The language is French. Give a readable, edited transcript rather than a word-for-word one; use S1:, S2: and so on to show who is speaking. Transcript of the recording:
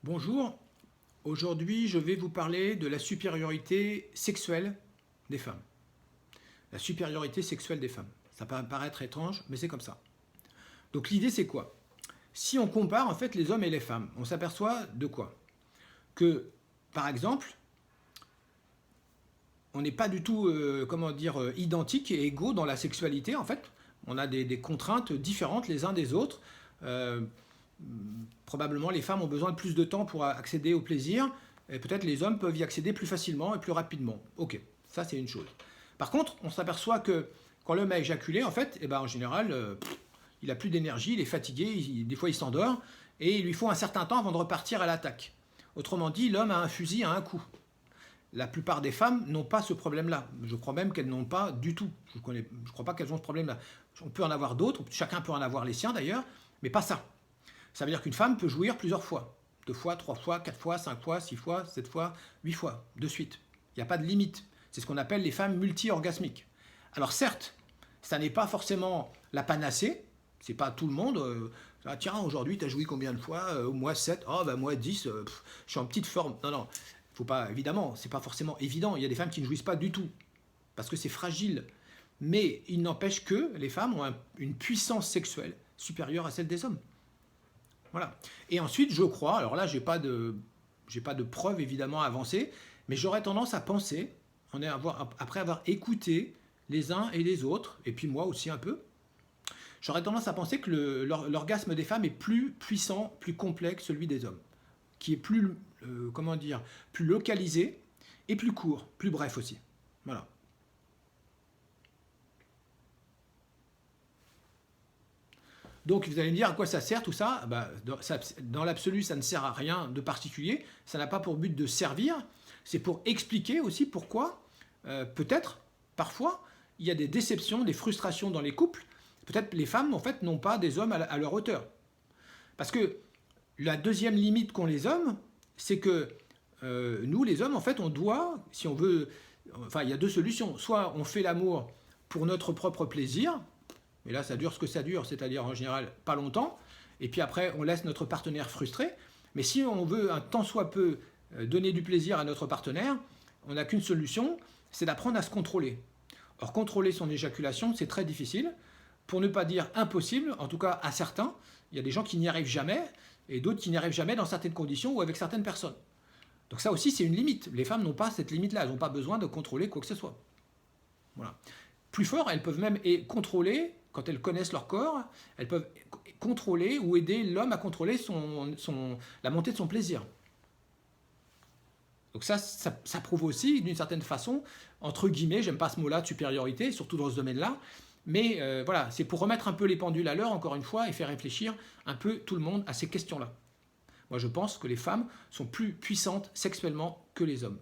S1: Bonjour, aujourd'hui je vais vous parler de la supériorité sexuelle des femmes. La supériorité sexuelle des femmes. Ça peut paraître étrange, mais c'est comme ça. Donc l'idée c'est quoi? Si on compare en fait les hommes et les femmes, on s'aperçoit de quoi? Que par exemple, on n'est pas du tout identiques et égaux dans la sexualité en fait. On a des contraintes différentes les uns des autres. Euh, Probablement les femmes ont besoin de plus de temps pour accéder au plaisir, et peut-être les hommes peuvent y accéder plus facilement et plus rapidement. Ok, ça c'est une chose. Par contre, on s'aperçoit que quand l'homme a éjaculé, en fait, en général, il a plus d'énergie, il est fatigué, des fois il s'endort, et il lui faut un certain temps avant de repartir à l'attaque. Autrement dit, l'homme a un fusil à un coup. La plupart des femmes n'ont pas ce problème-là. Je crois même qu'elles n'ont pas du tout. Je ne crois pas qu'elles ont ce problème-là. On peut en avoir d'autres, chacun peut en avoir les siens d'ailleurs, mais pas ça. Ça veut dire qu'une femme peut jouir plusieurs fois. 2 fois, 3 fois, 4 fois, 5 fois, 6 fois, 7 fois, 8 fois, de suite. Il n'y a pas de limite. C'est ce qu'on appelle les femmes multi-orgasmiques. Alors certes, ça n'est pas forcément la panacée. C'est pas tout le monde. Tiens, aujourd'hui, tu as joui combien de fois? Moi 7, oh, bah, moi 10, je suis en petite forme. Non, non, faut pas, évidemment, c'est pas forcément évident. Il y a des femmes qui ne jouissent pas du tout, parce que c'est fragile. Mais il n'empêche que les femmes ont une puissance sexuelle supérieure à celle des hommes. Voilà. Et ensuite, je crois, alors là, j'ai pas de preuves évidemment avancées, mais j'aurais tendance à penser, après avoir écouté les uns et les autres, et puis moi aussi un peu, j'aurais tendance à penser que l'orgasme des femmes est plus puissant, plus complet que celui des hommes, qui est plus, plus localisé et plus court, plus bref aussi. Voilà. Donc vous allez me dire à quoi ça sert tout ça? Dans l'absolu, ça ne sert à rien de particulier. Ça n'a pas pour but de servir. C'est pour expliquer aussi pourquoi, peut-être, parfois, il y a des déceptions, des frustrations dans les couples. Peut-être les femmes, en fait, n'ont pas des hommes à leur hauteur. Parce que la deuxième limite qu'ont les hommes, c'est que nous, les hommes, en fait, on doit, si on veut... Enfin, il y a deux solutions. Soit on fait l'amour pour notre propre plaisir, mais là, ça dure ce que ça dure, c'est-à-dire en général pas longtemps. Et puis après, on laisse notre partenaire frustré. Mais si on veut un tant soit peu donner du plaisir à notre partenaire, on n'a qu'une solution, c'est d'apprendre à se contrôler. Or, contrôler son éjaculation, c'est très difficile, pour ne pas dire impossible, en tout cas à certains. Il y a des gens qui n'y arrivent jamais, et d'autres qui n'y arrivent jamais dans certaines conditions ou avec certaines personnes. Donc ça aussi, c'est une limite. Les femmes n'ont pas cette limite-là, elles n'ont pas besoin de contrôler quoi que ce soit. Voilà. Plus fort, elles peuvent même contrôler, quand elles connaissent leur corps, elles peuvent contrôler ou aider l'homme à contrôler la montée de son plaisir. Donc ça prouve aussi, d'une certaine façon, entre guillemets, j'aime pas ce mot-là de supériorité, surtout dans ce domaine-là, mais voilà, c'est pour remettre un peu les pendules à l'heure, encore une fois, et faire réfléchir un peu tout le monde à ces questions-là. Moi, je pense que les femmes sont plus puissantes sexuellement que les hommes.